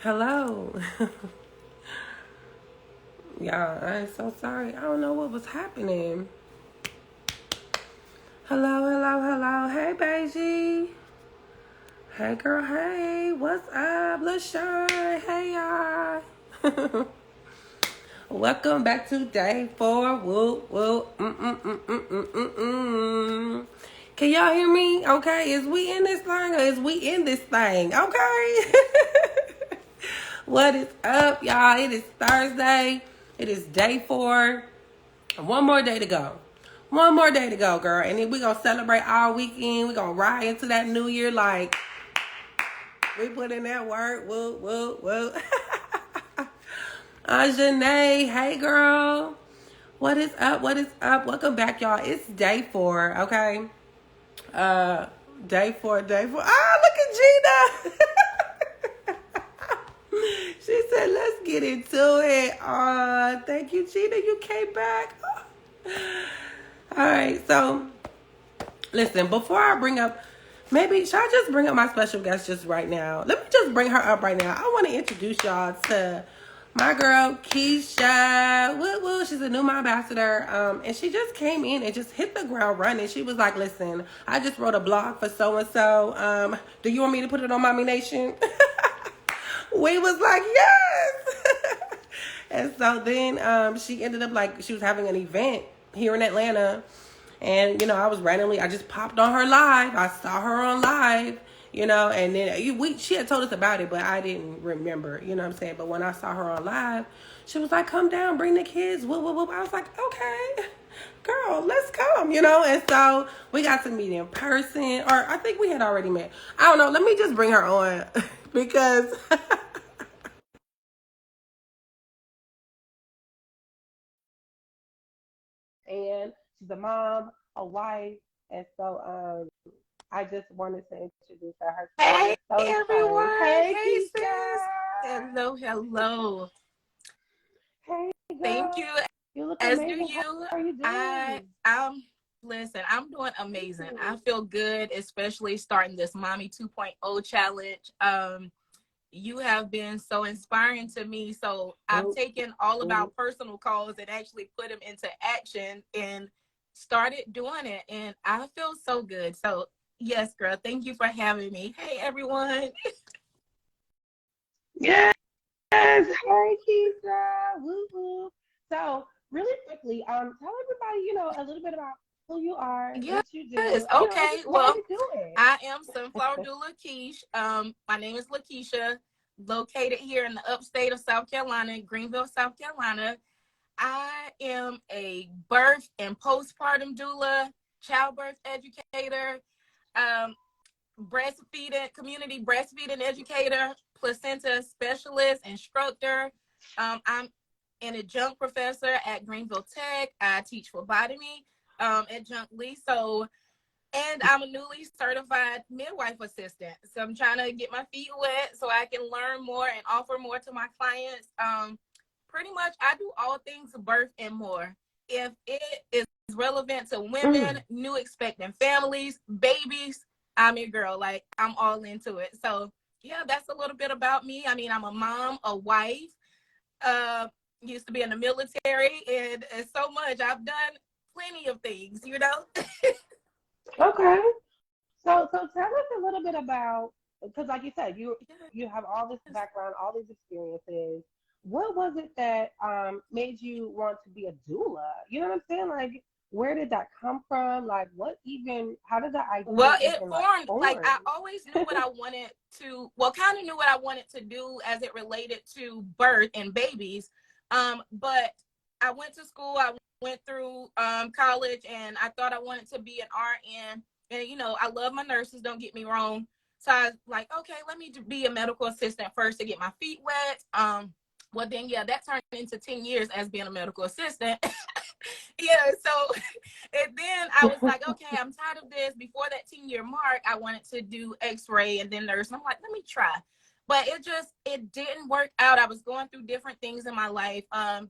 Hello. Y'all, I'm so sorry. I don't know what was happening. Hello, hello, hello. Hey, Beijing. Hey, girl. Hey, what's up? LaShawn. Hey, y'all. Welcome back to day 4. Woo, woo. Can y'all hear me? Okay, is we in this thing or is we in this thing? Okay. What is up, y'all? It is Thursday. It is day 4. One more day to go. One more day to go, girl. And then we going to celebrate all weekend. We going to ride into that new year like we put in that work. Woo, woo, woo. Janae, hey, girl. What is up? What is up? Welcome back, y'all. It's day 4, okay? Uh, day 4, day 4. Ah, look at Gina. She said, let's get into it. Thank you, Gina. You came back. All right, so listen, before I bring up, maybe should I just bring up my special guest just right now? Let me just bring her up right now. I want to introduce y'all to my girl Keisha. Woo woo, she's a new ambassador. And she just came in and just hit the ground running. She was like, "Listen, I just wrote a blog for so and so. Do you want me to put it on Mommy Nation?" We was like, yes. And so then she ended up like she was having an event here in Atlanta. And, I was I just popped on her live. I saw her on live, and then she had told us about it, but I didn't remember, you know what I'm saying? But when I saw her on live, she was like, come down, bring the kids, whoop, whoop, whoop. I was like, okay, girl, let's come, And so we got to meet in person, or I think we had already met. I don't know. Let me just bring her on because and she's a mom, a wife, and so I just wanted to introduce her. Her son Hey is so everyone. excited. Hey, Hey sis. Keisha. Hello, hello. Hey, Thank girl. you. You look As do amazing. How you. are you I doing? I'm listen, I'm doing Thank amazing. I you. feel good, especially starting this Mommy 2.0 challenge. You have been so inspiring to me. So I've Oh, taken all of our oh. personal calls and actually put them into action and started doing it. And I feel so good. So yes, girl, thank you for having me. Hey everyone. Yes. Hey, Keisha. Woo woo. So, really quickly, tell everybody, a little bit about who you are, Yes. what you do, and Okay. just why Well, you do I am Sunflower it. Doula Keish. My name is Lakeisha, located here in the upstate of South Carolina, Greenville, South Carolina. I am a birth and postpartum doula, childbirth educator, um, breastfeeding, community breastfeeding educator, placenta specialist, instructor. I'm an adjunct professor at Greenville Tech. I teach phlebotomy adjunctly. So and I'm a newly certified midwife assistant. So I'm trying to get my feet wet so I can learn more and offer more to my clients. Pretty much, I do all things birth and more. If it is relevant to women, Mm. new expectant families, babies, I'm your girl. Like, I'm all into it. So, yeah, that's a little bit about me. I mean, I'm a mom, a wife, uh, used to be in the military, and so much. I've done plenty of things. Okay. So tell us a little bit about because, like you said, you have all this background, all these experiences. What was it that made you want to be a doula? You know what I'm saying? Like, where did that come from? Like, what even? How did that idea Well, it even like formed like form? I always knew what I wanted to. Well, kind of knew what I wanted to do as it related to birth and babies. But I went to school. I went through college, and I thought I wanted to be an RN. And I love my nurses. Don't get me wrong. So I was like, okay, let me be a medical assistant first to get my feet wet. Well, then yeah, that turned into 10 years as being a medical assistant. Yeah, so and then I was like, okay, I'm tired of this. Before that 10-year mark, I wanted to do x-ray and then nurse. And I'm like, let me try. But it didn't work out. I was going through different things in my life,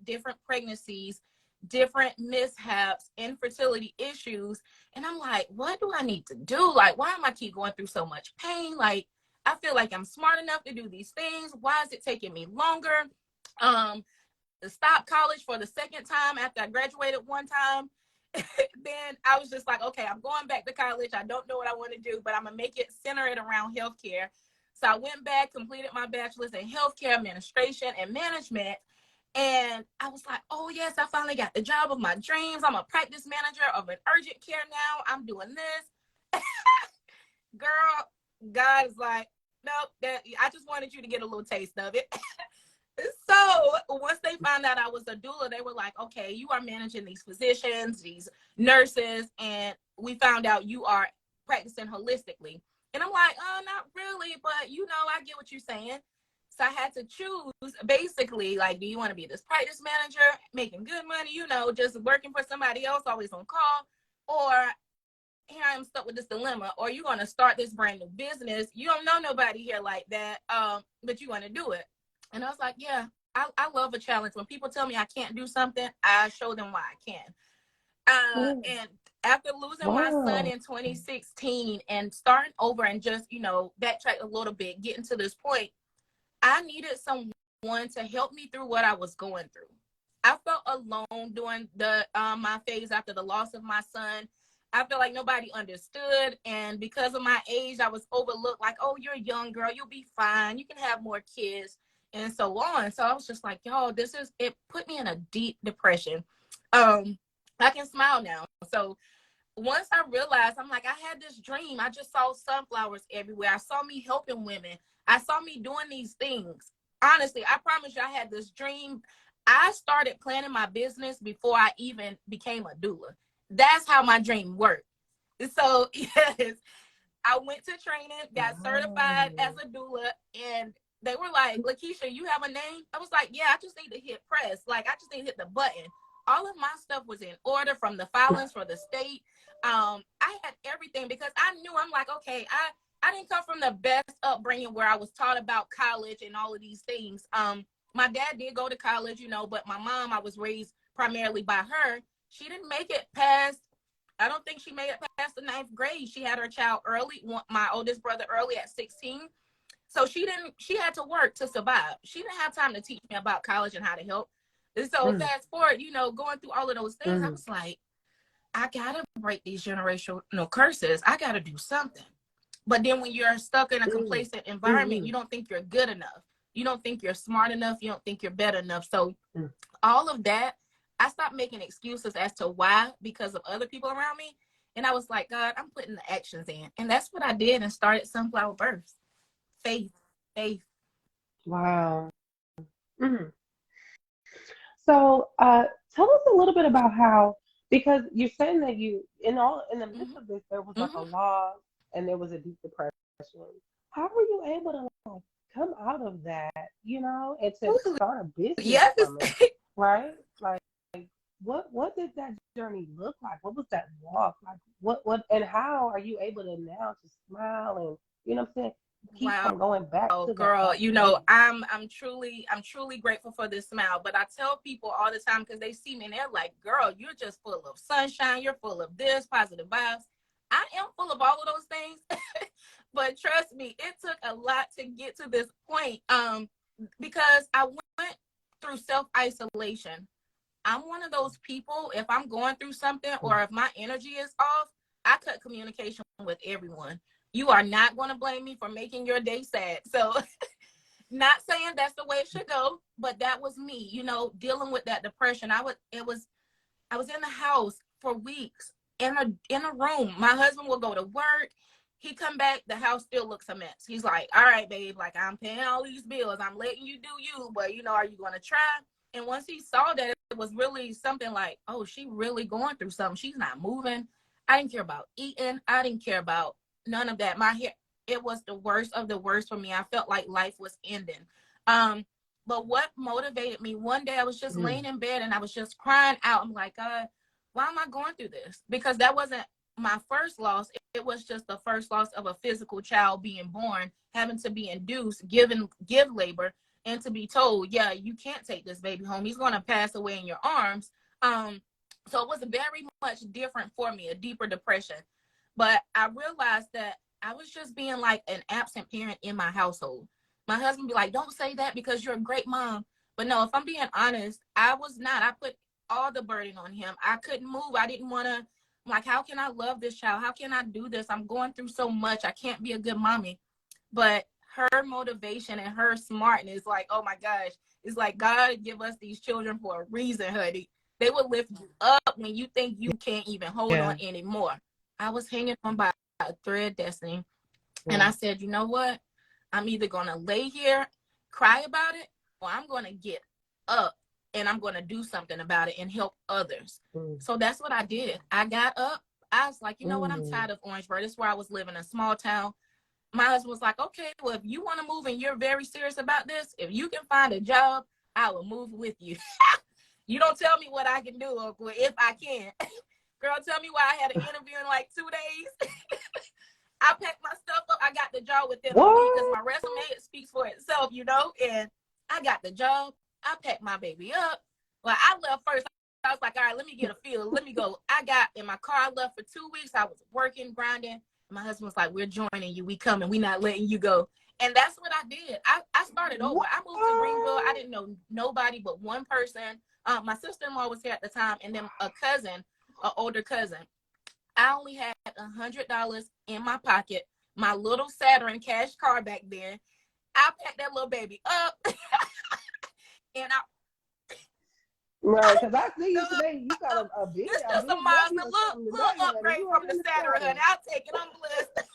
different pregnancies, different mishaps, infertility issues. And I'm like, what do I need to do? Like, why am I keep going through so much pain? Like, I feel like I'm smart enough to do these things. Why is it taking me longer? Um, to stop college for the second time after I graduated one time. Then I was just like, okay, I'm going back to college. I don't know what I want to do, but I'm gonna make it center it around healthcare. So I went back, completed my bachelor's in healthcare administration and management. And I was like, oh yes, I finally got the job of my dreams. I'm a practice manager of an urgent care now. I'm doing this. Girl, God is like, nope, that I just wanted you to get a little taste of it. So once they found out I was a doula, they were like, okay, you are managing these physicians, these nurses, and we found out you are practicing holistically. And I'm like, oh, not really, but I get what you're saying. So I had to choose basically, like, do you want to be this practice manager, making good money, just working for somebody else, always on call, or here I am stuck with this dilemma, or you want to start this brand new business. You don't know nobody here like that, but you want to do it. And I was like, yeah, I love a challenge. When people tell me I can't do something, I show them why I can. And after losing my son in 2016 and starting over and just, backtrack a little bit, getting to this point, I needed someone to help me through what I was going through. I felt alone during the my phase after the loss of my son. I felt like nobody understood, and because of my age, I was overlooked. Like, oh, you're a young girl, you'll be fine. You can have more kids, and so on. So I was just like, yo, it put me in a deep depression. I can smile now. So once I realized, I'm like, I had this dream. I just saw sunflowers everywhere. I saw me helping women. I saw me doing these things. Honestly, I promise you, I had this dream. I started planning my business before I even became a doula. That's how my dream worked. So, yes, I went to training, got certified as a doula, and they were like, Lakeisha, you have a name? I was like, yeah, I just need to hit press. Like, I just need to hit the button. All of my stuff was in order, from the filings for the state. I had everything because I knew, I'm like, okay, I didn't come from the best upbringing where I was taught about college and all of these things. My dad did go to college, but my mom, I was raised primarily by her. She didn't make it past, I don't think she made it past the 9th grade. She had her child early, my oldest brother early at 16. So she had to work to survive. She didn't have time to teach me about college and how to help. And so fast forward, going through all of those things, I was like, I gotta break these generational curses. I gotta do something. But then when you're stuck in a complacent environment, you don't think you're good enough. You don't think you're smart enough. You don't think you're better enough. So all of that, I stopped making excuses as to why, because of other people around me. And I was like, God, I'm putting the actions in. And that's what I did and started Sunflower Births. Faith, faith. Wow. Mm-hmm. So, tell us a little bit about how, because you're saying that in the midst of this, there was like a loss and there was a deep depression. How were you able to like come out of that, and to start a business Yes. from it, right? Like, what did that journey look like? What was that walk like? And how are you able to now to smile and what I'm saying, keep Wow. from going back Oh, to girl, that? I'm truly grateful for this smile. But I tell people all the time, because they see me and they're like, girl, you're just full of sunshine. You're full of this, positive vibes. I am full of all of those things. But trust me, it took a lot to get to this point. Because I went through self-isolation. I'm one of those people, if I'm going through something or if my energy is off, I cut communication with everyone. You are not going to blame me for making your day sad. So, not saying that's the way it should go, but that was me, dealing with that depression. I was in the house for weeks in a room. My husband will go to work. He come back, the house still looks a mess. He's like, all right, babe, like, I'm paying all these bills. I'm letting you do you, but are you going to try? And once he saw that, it was really something like, oh, she really going through something. She's not moving. I didn't care about eating. I didn't care about none of that. My hair, it was the worst of the worst for me. I felt like life was ending. But what motivated me, one day I was just laying in bed and I was just crying out. I'm like, God, why am I going through this? Because that wasn't my first loss. It was just the first loss of a physical child being born, having to be induced, give labor, and to be told, yeah, you can't take this baby home. He's going to pass away in your arms. So it was very much different for me, a deeper depression. But I realized that I was just being like an absent parent in my household. My husband be like, don't say that because you're a great mom. But no, if I'm being honest, I was not. I put all the burden on him. I couldn't move. I didn't want to, like, how can I love this child? How can I do this? I'm going through so much. I can't be a good mommy. But her motivation and her smartness, like, oh my gosh, it's like God give us these children for a reason, honey. They will lift you up when you think you can't even hold on anymore. I was hanging on by a thread, Destiny. And I said, you know what? I'm either going to lay here, cry about it, or I'm going to get up and I'm going to do something about it and help others. So that's what I did. I got up. I was like, you know what? I'm tired of Orangeburg. This is where I was living, a small town. My husband was like, okay, well, if you want to move and you're very serious about this, if you can find a job, I will move with you. You don't tell me what I can do, Uncle, if I can. Girl, tell me why I had an interview in like 2 days. I packed my stuff up. I got the job within a week because my resume, it speaks for itself, you know, and I got the job. I packed my baby up. Well, I left first. I was like, all right, let me get a feel. Let me go. I got in my car. I left for 2 weeks. I was working, grinding. My husband was like, we're joining you. We coming. We not letting you go. And that's what I did. I started over. I moved to Greenville. I didn't know nobody but one person. My sister-in-law was here at the time, and then a cousin, an older cousin. I only had $100 in my pocket, my little Saturn cash card back then. I packed that little baby up, and right, because I see you today. You got a big, it's just a Mazda, little upgrade from the Saturn, honey. I'll take it. I'm blessed.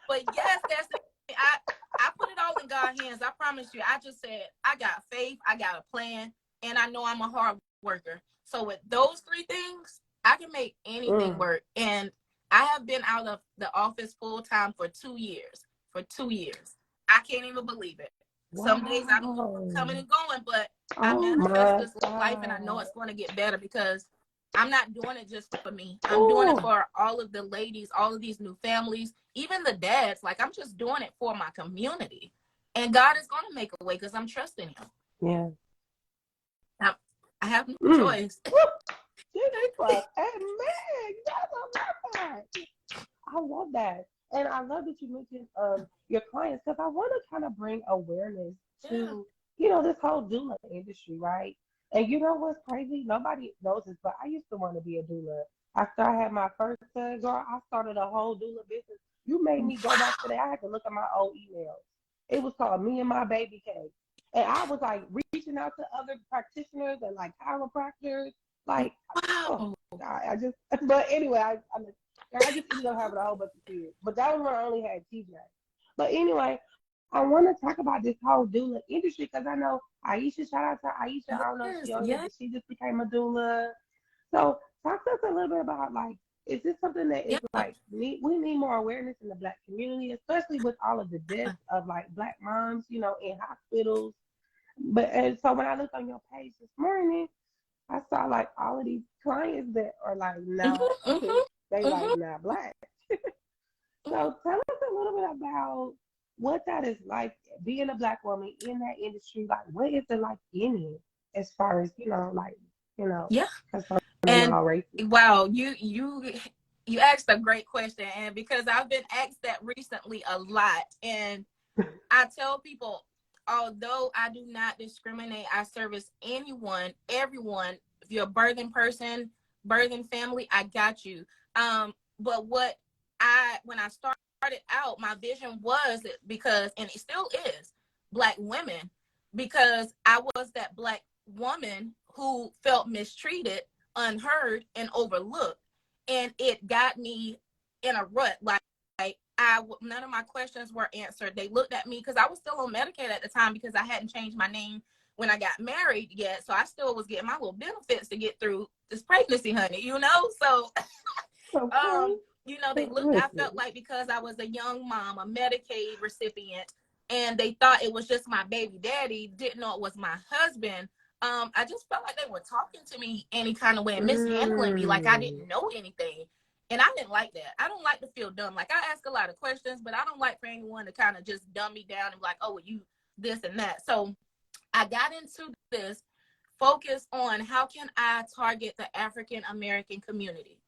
But yes, that's it. I put it all in God's hands. I promise you. I just said I got faith, I got a plan, and I know I'm a hard worker. So with those three things, I can make anything work. And I have been out of the office full time for 2 years. For 2 years. I can't even believe it. Some days I'm coming and going, but I manifest this life and I know it's going to get better because I'm not doing it just for me. I'm doing it for all of the ladies, all of these new families, even the dads. Like, I'm just doing it for my community. And God is going to make a way because I'm trusting him. Yeah. I have no choice. I love that. And I love that you mentioned your clients because I want to kind of bring awareness to, you know, this whole doula industry, right? And you know what's crazy? Nobody knows this, but I used to want to be a doula. After I had my first son, girl, I started a whole doula business. You made me go back to that. I had to look at my old emails. It was called Me and My Baby Cake. And I was like reaching out to other practitioners and like chiropractors. Like, oh, God, but anyway, I just ended up having a whole bunch of kids. But that was when I only had TJ. But anyway, I want to talk about this whole doula industry because I know Aisha, shout out to Aisha. I don't know if she on here, but she just became a doula. So talk to us a little bit about, like, is this something that is like, we need more awareness in the Black community, especially with all of the deaths of like Black moms, you know, in hospitals. But and so when I looked on your page this morning, I saw like all of these clients that are like not, they like not Black. So tell us a little bit about what that is like being a Black woman in that industry. Like, what is it like in it as far as, you know, like, you know, and wow, you asked a great question, and because I've been asked that recently a lot, and I tell people, although I do not discriminate, I service anyone, everyone. If you're a birthing person, birthing family, I got you. But when I started out, my vision was because, and it still is, Black women, because I was that Black woman who felt mistreated, unheard, and overlooked, and it got me in a rut. Like none of my questions were answered. They looked at me because I was still on Medicaid at the time because I hadn't changed my name when I got married yet. So I still was getting my little benefits to get through this pregnancy, honey, you know? So, you know, I felt like because I was a young mom, a Medicaid recipient, and they thought it was just my baby daddy, didn't know it was my husband. I just felt like they were talking to me any kind of way and mishandling me like I didn't know anything. And I didn't like that. I don't like to feel dumb. Like, I ask a lot of questions, but I don't like for anyone to kind of just dumb me down and be like, oh, well, you this and that. So I got into this focus on how can I target the African American community.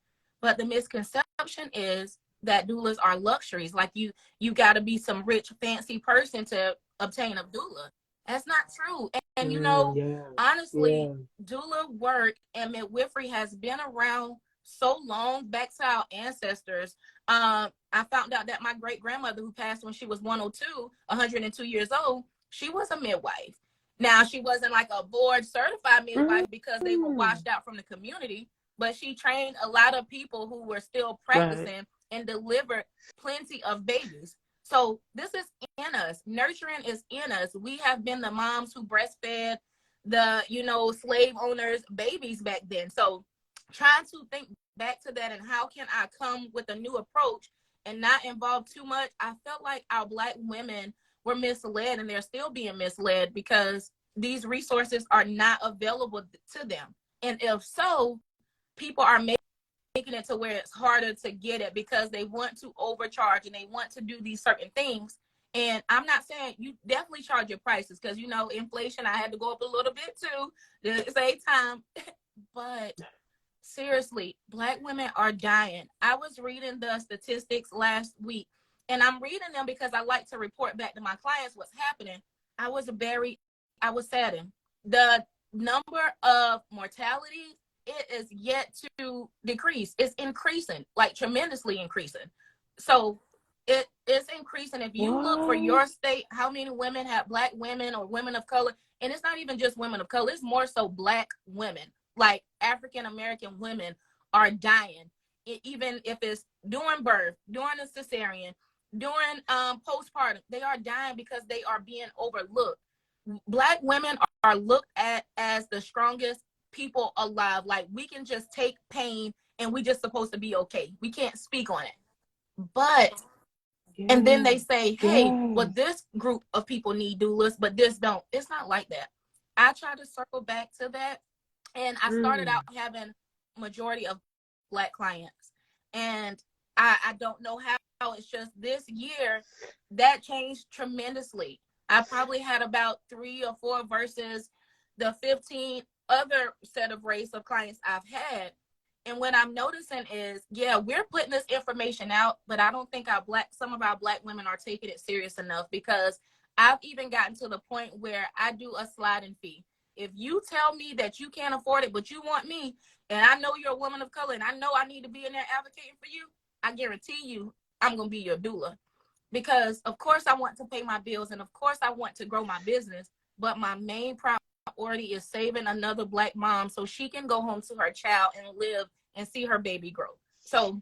But the misconception is that doulas are luxuries. Like you got to be some rich, fancy person to obtain a doula. That's not true. And you know, Yeah. honestly, Yeah. doula work and midwifery has been around so long, back to our ancestors. I found out that my great grandmother, who passed when she was 102, 102 years old, she was a midwife. Now, she wasn't like a board certified midwife because they were Mm. washed out from the community, but she trained a lot of people who were still Right. practicing and delivered plenty of babies. So this is in us. Nurturing is in us. We have been the moms who breastfed the, you know, slave owners' babies back then. So trying to think back to that and how can I come with a new approach and not involve too much. I felt like our Black women were misled, and they're still being misled because these resources are not available to them. And if so, people are making it to where it's harder to get it because they want to overcharge and they want to do these certain things. And I'm not saying you definitely charge your prices because, you know, inflation, I had to go up a little bit too at the same time. But seriously, Black women are dying. I was reading the statistics last week, and I'm reading them because I like to report back to my clients what's happening. I was saddened. The number of mortality, it is yet to decrease. It's increasing, like tremendously increasing. So it's increasing. If you look for What? your state, how many women have, Black women or women of color, and it's not even just women of color, it's more so Black women, like African American women are dying, even if it's during birth, during a cesarean, during postpartum. They are dying because they are being overlooked. Black women are looked at as the strongest people alive. Like, we can just take pain and we just supposed to be okay. We can't speak on it. But and then Yes. they say, hey, well, Yes. this group of people need doulas, but this don't. It's not like that. I try to circle back to that, and I started Mm. out having majority of Black clients, and I don't know how. It's just this year that changed tremendously. I probably had about 3 or 4 versus the 15 other set of race of clients I've had. And what I'm noticing is, yeah, we're putting this information out, but I don't think some of our Black women are taking it serious enough, because I've even gotten to the point where I do a sliding fee. If you tell me that you can't afford it, but you want me, and I know you're a woman of color, and I know I need to be in there advocating for you, I guarantee you I'm going to be your doula. Because, of course, I want to pay my bills, and of course, I want to grow my business, but my main priority is saving another Black mom so she can go home to her child and live and see her baby grow. So,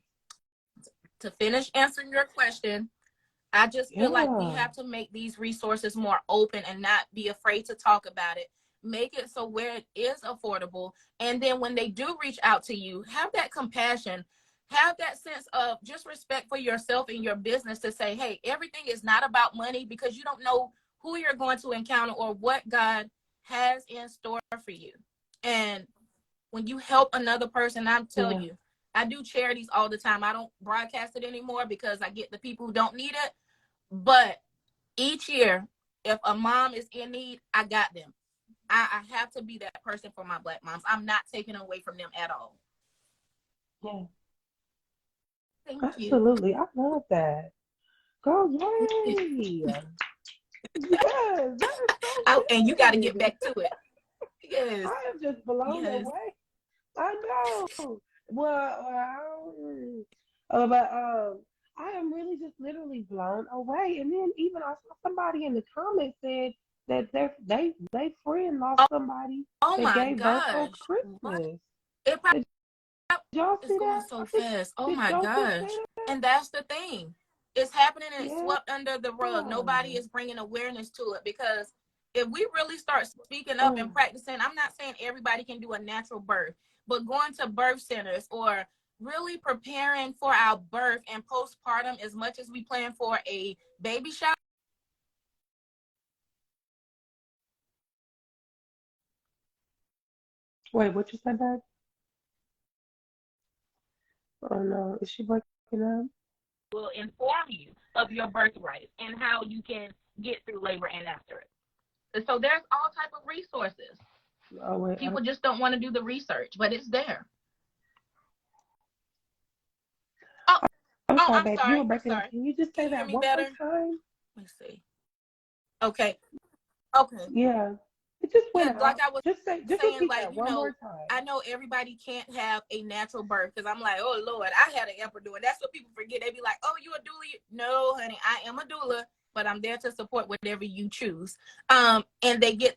to finish answering your question, I just feel like we Yeah. have to make these resources more open and not be afraid to talk about it. Make it so where it is affordable. And then when they do reach out to you, have that compassion, have that sense of just respect for yourself and your business to say, hey, everything is not about money, because you don't know who you're going to encounter or what God has in store for you. And when you help another person, I'm telling Yeah. you, I do charities all the time. I don't broadcast it anymore because I get the people who don't need it. But each year, if a mom is in need, I got them. I have to be that person for my Black moms. I'm not taking away from them at all. Yeah. Thank you. Absolutely. I love that. Go, yay. Yes, that is so And you got to get good. back to it. Yes. I am just blown Yes. away. I know. But I am really just literally blown away. And then even I saw somebody in the comments said that they friend lost Oh, somebody oh that my gave birth on gosh. What? Christmas. It Did y'all is see going that? so fast. Oh Did my Joseph say gosh. that? And that's the thing. It's happening and it's Yeah. swept under the rug. Nobody is bringing awareness to it, because if we really start speaking up and Mm. practicing, I'm not saying everybody can do a natural birth, but going to birth centers or really preparing for our birth and postpartum as much as we plan for a baby shower. Wait, what you said, babe? Oh no, is she breaking up? Will inform you of your birthright and how you can get through labor and after it. And so there's all type of resources. Oh wait, People just don't want to do the research, but it's there. Oh, I'm Oh, sorry, I'm babe. You sorry. were I'm breaking up. sorry. Can you just Can say you hear that me one more better? time? Let me see. Okay. Okay. Yeah. It just Yeah, went like out. I was Just saying, repeat like, that one more I time. know everybody can't have a natural birth because I'm like, oh Lord, I had an epidural. And that's what people forget. They be like, oh, you a doula? No, honey, I am a doula, but I'm there to support whatever you choose. And they get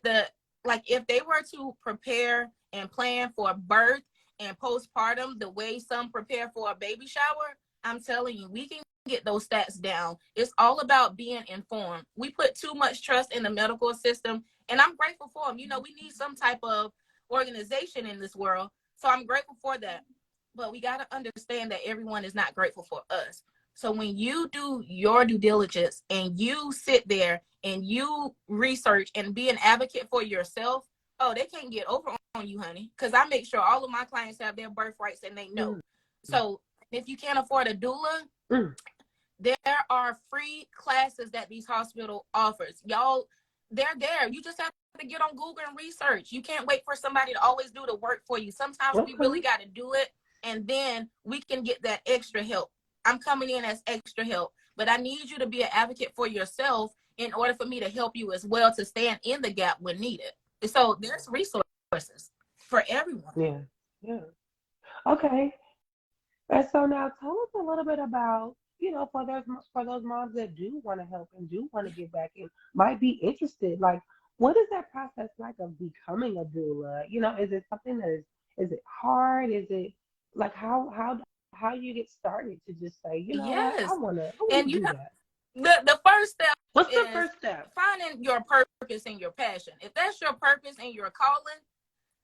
like if they were to prepare and plan for birth and postpartum the way some prepare for a baby shower, I'm telling you, we can get those stats down. It's all about being informed. We put too much trust in the medical system, and I'm grateful for them. We need some type of organization in this world, so I'm grateful for that. But we got to understand that everyone is not grateful for us. So when you do your due diligence and you sit there and you research and be an advocate for yourself, oh, they can't get over on you, honey. Because I make sure all of my clients have their birthrights and they know. Mm. So if you can't afford a doula, Mm. there are free classes that these hospital offers. Y'all, they're there. You just have to get on Google and research. You can't wait for somebody to always do the work for you. Sometimes we really Okay. got to do it, and then we can get that extra help. I'm coming in as extra help, but I need you to be an advocate for yourself in order for me to help you as well to stand in the gap when needed. So there's resources for everyone. Yeah. Yeah. Okay. And so now tell us a little bit about, for those moms that do want to help and do want to give back and might be interested, like what is that process like of becoming a doula? Is it something is it hard? Is it like how you get started to just say, you know what, I Yes. wanna And do that. the first step What's the is first step? finding your purpose and your passion. If that's your purpose and your calling,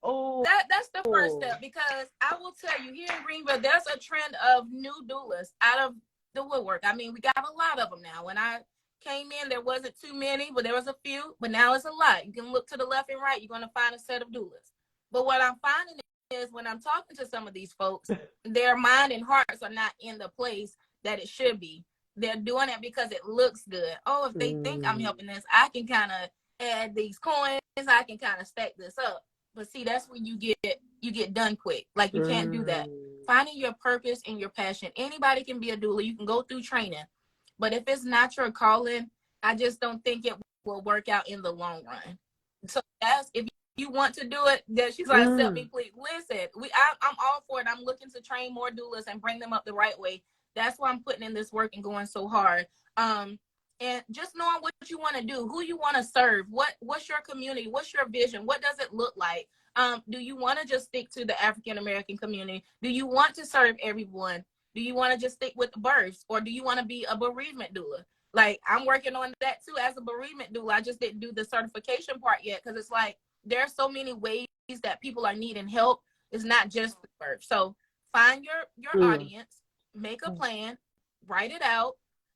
Oh, that's the first step. Because I will tell you, here in Greenville, there's a trend of new doulas out of the woodwork. I mean, we got a lot of them now. When I came in, there wasn't too many, but there was a few. But now it's a lot. You can look to the left and right. You're going to find a set of doulas. But what I'm finding is when I'm talking to some of these folks, their mind and hearts are not in the place that it should be. They're doing it because it looks good. Oh, if they think I'm mm, helping this, I can kind of add these coins. I can kind of stack this up. But see, that's when you get done quick. Like you can't do that. mm, Finding your purpose and your passion. Anybody can be a doula. You can go through training. But if it's not your calling, I just don't think it will work out in the long run. So that's if you want to do it, that she's like, accept me, mm, please. Listen, I'm all for it. I'm looking to train more doulas and bring them up the right way. That's why I'm putting in this work and going so hard. And just knowing what you want to do, who you want to serve, what's your community, what's your vision, what does it look like? Do you want to just stick to the African American community? Do you want to serve everyone? Do you want to just stick with the births, or do you want to be a bereavement doula? Like I'm working on that too as a bereavement doula. I just didn't do the certification part yet because it's like there are so many ways that people are needing help. It's not just the birth. So find your mm, audience, make a plan, write it out,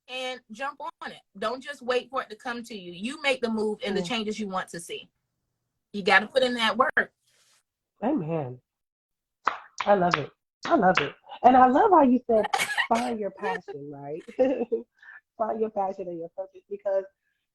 and jump on it. Don't just wait for it to come to you. You make the move and the mm. changes you want to see. You got to put in that work. Amen. I love it. I love it. And I love how you said find your passion, right? Find your passion and your purpose because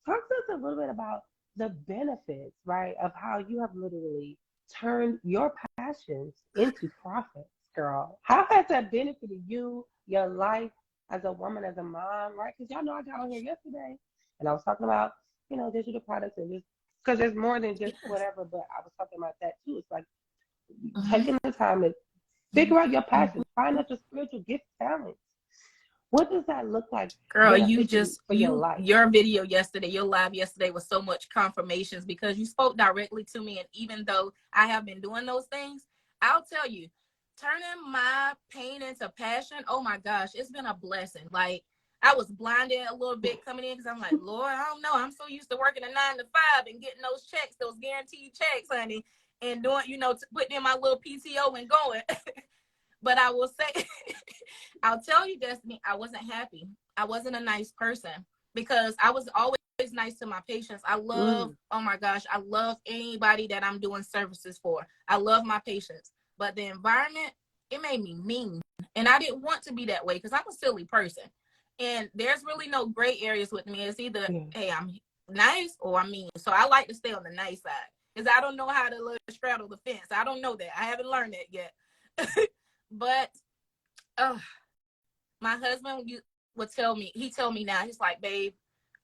talk to us a little bit about the benefits, right, of how you have literally turned your passions into profits, girl. How has that benefited you, your life as a woman, as a mom, right? Because y'all know I got on here yesterday and I was talking about, digital products and just because there's more than just Yes. whatever, but I was talking about that too. It's like Mm-hmm. taking the time to figure out your passion, find out your spiritual gift talents. What does that look like Girl, beneficially for your life? your video yesterday, your live yesterday was so much confirmations because you spoke directly to me. And even though I have been doing those things, I'll tell you, turning my pain into passion, oh my gosh, it's been a blessing. Like I was blinded a little bit coming in because I'm like, Lord, I don't know. I'm so used to working a 9 to 5 and getting those checks, those guaranteed checks, honey, and doing, putting in my little PTO and going. But I will say, I'll tell you, Destiny, I wasn't happy. I wasn't a nice person because I was always nice to my patients. Mm, Oh my gosh, I love anybody that I'm doing services for. I love my patients. But the environment, it made me mean. And I didn't want to be that way because I'm a silly person. And there's really no gray areas with me. It's either, yeah. hey, I'm nice or I'm mean. So I like to stay on the nice side because I don't know how to straddle the fence. I don't know that. I haven't learned that yet. But uh, My husband would tell me, he told me now, he's like, babe,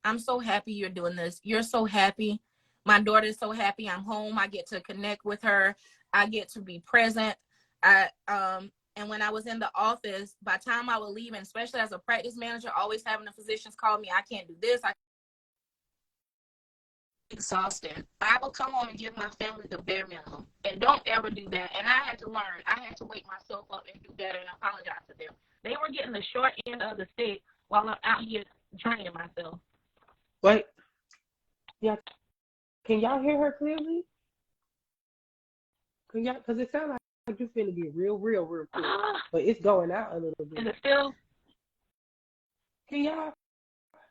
I'm so happy you're doing this. You're so happy. My daughter's so happy I'm home. I get to connect with her. I get to be present. And when I was in the office, by the time I would leave, and especially as a practice manager, always having the physicians call me, I can't do this. Exhausting. I will come home and give my family the bare minimum. And don't ever do that. And I had to learn. I had to wake myself up and do better and apologize to them. They were getting the short end of the stick while I'm out here draining myself. Wait. Yeah. Can y'all hear her clearly? Can y'all? Because it sounds like you're finna get real quick. But it's going out a little bit. Is it still? Can y'all?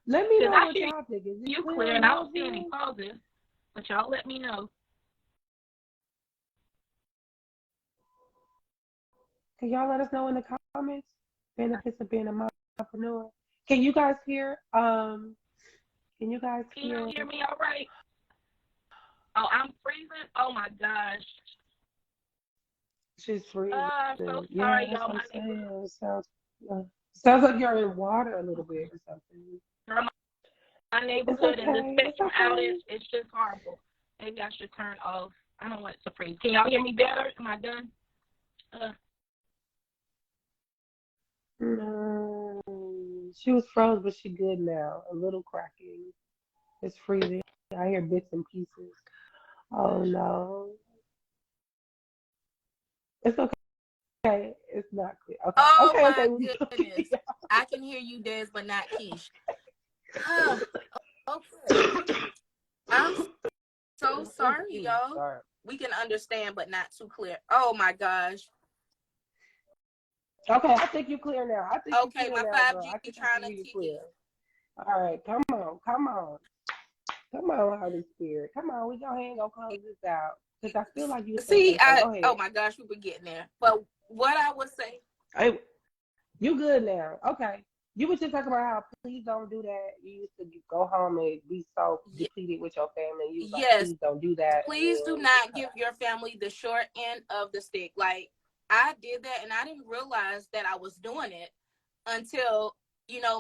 Let me know what y'all think. Is you clear? And I don't see any pauses, but y'all let me know. Can y'all let us know in the comments? Benefits of being a mompreneur. Can you guys hear? Can you hear me all right? Oh, I'm freezing. Oh my gosh. She's freezing. I'm so sorry, y'all. Sounds like you're in water a little bit or something. Girl, my neighborhood and the spectrum outage, it's just horrible. Maybe I should turn off. I don't want it to freeze. Can y'all hear me better? Am I done? No. She was froze, but she good now. A little cracking. It's freezing. I hear bits and pieces. Oh no. It's okay. It's not clear. Okay. Oh okay, my okay. goodness. I can hear you, Des, but not Keish. Okay. I'm so sorry, y'all. Sorry. We can understand, but not too clear. Oh my gosh. Okay, I think you're clear now. Okay, my 5G trying to clear. All right, come on, Holy Spirit. Come on, we go ahead and go close this out. Because I feel like you see, oh my gosh, we were getting there. But what I would say. Hey, you good now. Okay. You were just talking about how please don't do that. You used to go home and be so depleted with your family. You like, please don't do that. Please do not give your family the short end of the stick. Like, I did that and I didn't realize that I was doing it until,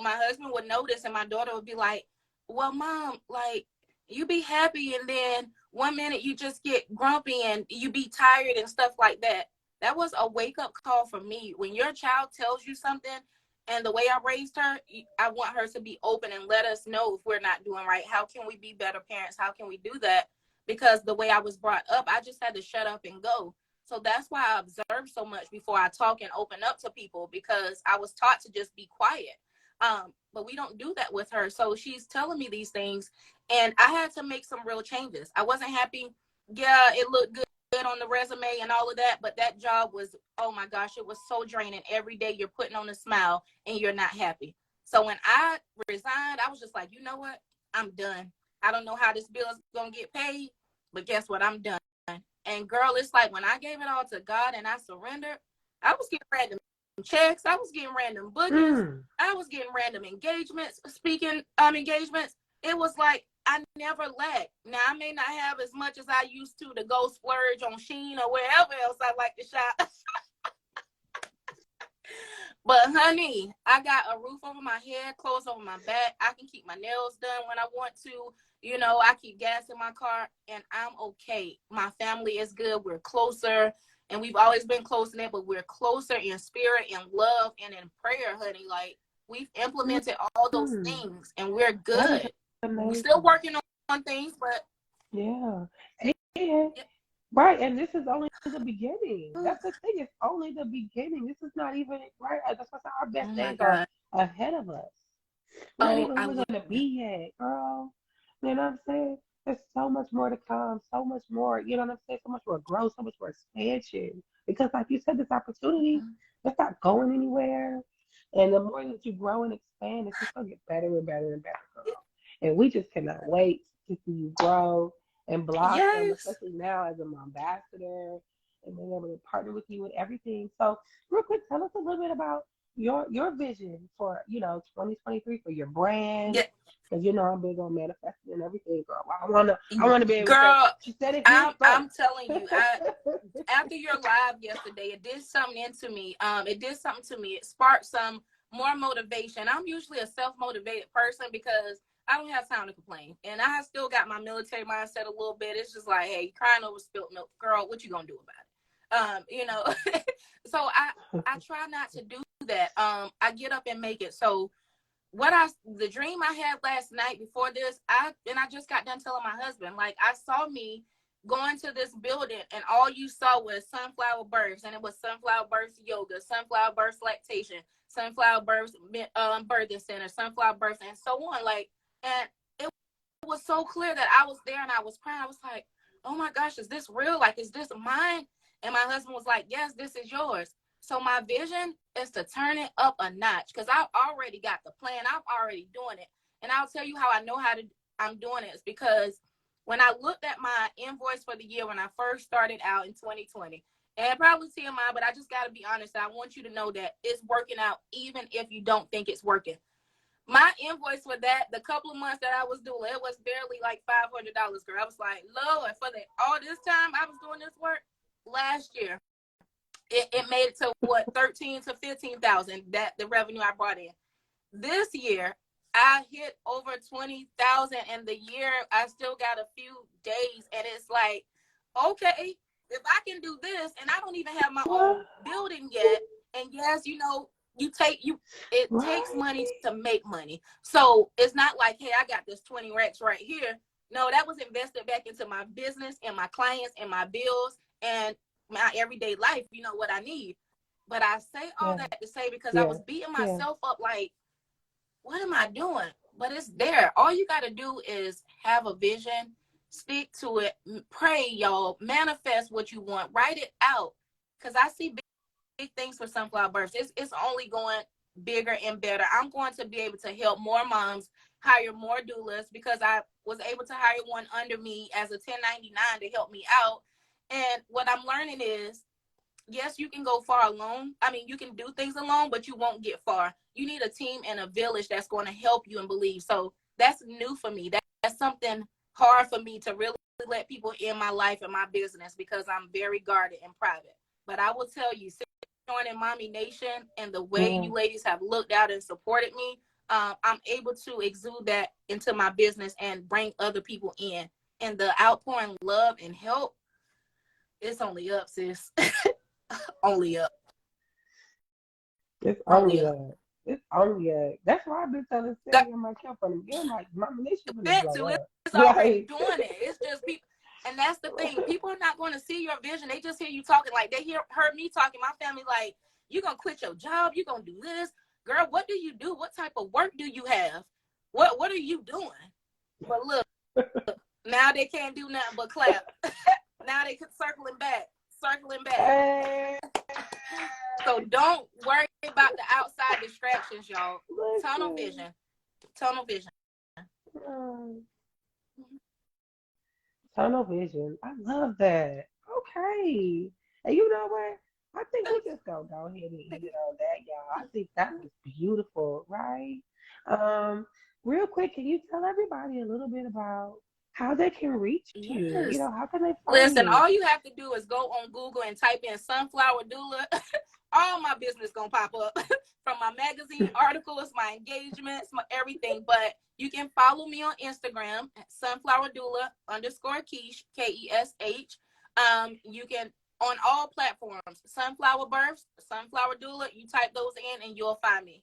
my husband would notice and my daughter would be like, well, Mom, like, you be happy and then 1 minute you just get grumpy and you be tired and stuff like that. That was a wake-up call for me. When your child tells you something, and the way I raised her, I want her to be open and let us know if we're not doing right. How can we be better parents? How can we do that? Because the way I was brought up, I just had to shut up and go. So that's why I observe so much before I talk and open up to people, because I was taught to just be quiet. But we don't do that with her. So she's telling me these things, and I had to make some real changes. I wasn't happy. Yeah, it looked good on the resume and all of that, but that job was, oh my gosh, it was so draining. Every day you're putting on a smile and you're not happy. So when I resigned, I was just like, you know what? I'm done. I don't know how this bill is going to get paid, but guess what? I'm done. And girl, it's like when I gave it all to God and I surrendered, I was getting random checks. I was getting random bookings. I was getting random engagements, speaking engagements. It was like I never lacked. Now, I may not have as much as I used to go splurge on Shein or wherever else I like to shop. But, honey, I got a roof over my head, clothes over my back. I can keep my nails done when I want to. I keep gas in my car, and I'm okay. My family is good. We're closer, and we've always been close in it, but we're closer in spirit, in love, and in prayer, honey. Like, we've implemented all those things, and we're good. We're still working on things, but yeah. Right, and this is only the beginning. That's the thing. It's only the beginning. This is not even right. That's why our best days are ahead of us. We're not even where we're gonna be yet, girl. You know what I'm saying? There's so much more to come. So much more. You know what I'm saying? So much more growth. So much more expansion. Because, like you said, this opportunity, it's not going anywhere. And the more that you grow and expand, it's just gonna get better and better and better, girl. And we just cannot wait to see you grow and blossom, especially now as an ambassador and being able to partner with you with everything. So, real quick, tell us a little bit about your vision for 2023 for your brand. Because I'm big on manifesting and everything, girl. I wanna be able to. She said it. I'm telling you, after your live yesterday, it did something into me. It did something to me. It sparked some more motivation. I'm usually a self-motivated person because I don't have time to complain. And I still got my military mindset a little bit. It's just like, hey, crying over spilt milk, girl, what you gonna do about it? You know, so I try not to do that. I get up and make it. So the dream I had last night before this, I just got done telling my husband, like, I saw me going to this building and all you saw was sunflower births, and it was sunflower births yoga, sunflower births lactation, sunflower births birthing center, sunflower births, and so on. Like, and it was so clear that I was there and I was crying. I was like, oh my gosh, is this real? Like, is this mine? And my husband was like, yes, this is yours. So my vision is to turn it up a notch because I've already got the plan. I'm already doing it. And I'll tell you how I know I'm doing it is because when I looked at my invoice for the year when I first started out in 2020, and probably TMI, but I just got to be honest. I want you to know that it's working out even if you don't think it's working. My invoice for that, the couple of months that I was doing, it was barely like $500, girl. I was like, Lord, for all this time I was doing this work last year. It made it to what, 13 to 15,000, that the revenue I brought in. This year I hit over 20,000, and the year I still got a few days, and it's like, okay, if I can do this, and I don't even have my own building yet, and yes, you know, it takes money to make money. So it's not like, hey, I got this 20 racks right here. No, that was invested back into my business and my clients and my bills and my everyday life, you know, what I need. But I say all that to say because I was beating myself up like, what am I doing? But it's there. All you got to do is have a vision, stick to it, pray, y'all, manifest what you want, write it out. Because I see big things for Sunflower Burst. It's only going bigger and better. I'm going to be able to help more moms, hire more doulas, because I was able to hire one under me as a 1099 to help me out. And what I'm learning is, yes, you can go far alone. I mean, you can do things alone, but you won't get far. You need a team and a village that's going to help you and believe. So that's new for me. That's something hard for me to really let people in my life and my business because I'm very guarded and private. But I will tell you, joining Mommy Nation and the way you ladies have looked out and supported me, I'm able to exude that into my business and bring other people in. And the outpouring love and help, it's only up, sis. Only up. It's only up. It's only up. That's why I've been telling Sarah on my account from the beginning, like, Mommy Nation gonna blow up. It's already doing it. It's just people. And that's the thing. People are not going to see your vision. They just hear you talking. Like, they heard me talking. My family, like, you going to quit your job. You going to do this. Girl, what do you do? What type of work do you have? What are you doing? But look, now they can't do nothing but clap. Now they circling back. So don't worry about the outside distractions, y'all. Tunnel vision. Tunnel vision. Tunnel vision. I love that. Okay. And you know what? I think we just gonna go ahead and end it on that, y'all. I think that was beautiful, right? Real quick, can you tell everybody a little bit about how they can reach you? You know, how can they find Listen, you? all you have to do is go on Google and type in sunflower doula. All my business gonna pop up from my magazine articles, my engagements, my everything. But you can follow me on Instagram at sunflower doula _ Kesh, Kesh. You can on all platforms, Sunflower Births, Sunflower Doula. You type those in and you'll find me.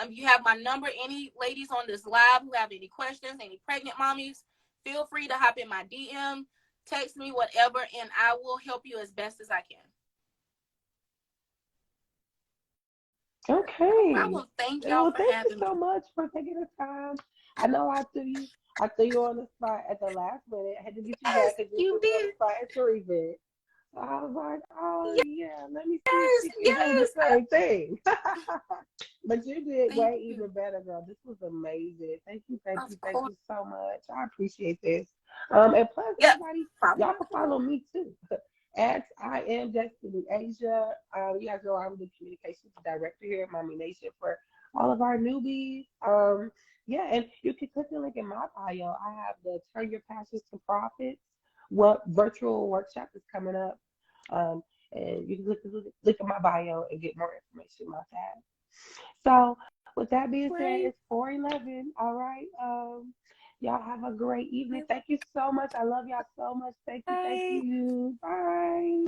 You have my number. Any ladies on this live who have any questions, any pregnant mommies, feel free to hop in my DM, text me, whatever, and I will help you as best as I can. Okay. No problem. Thank y'all for having me. Thank you so much for taking the time. I know I threw you on the spot at the last minute. I had to get you back because you did on the spot at your event. So I was like, oh yeah, let me see if she can do the same thing. But you did way even better, girl. This was amazing. Thank you so much. I appreciate this. And plus, everybody, y'all can follow me too. At I am Destiny Asia. You guys know I'm the communications director here at Mommy Nation for all of our newbies. Yeah, and you can click the link in my bio. I have the Turn Your Passions to Profits. What virtual workshop is coming up? And you can look at my bio and get more information about that. So With that being said, Right. it's 4:11. All right. Y'all have a great evening. Thank you so much. I love y'all so much. Thank you. Thank Bye. you. Bye.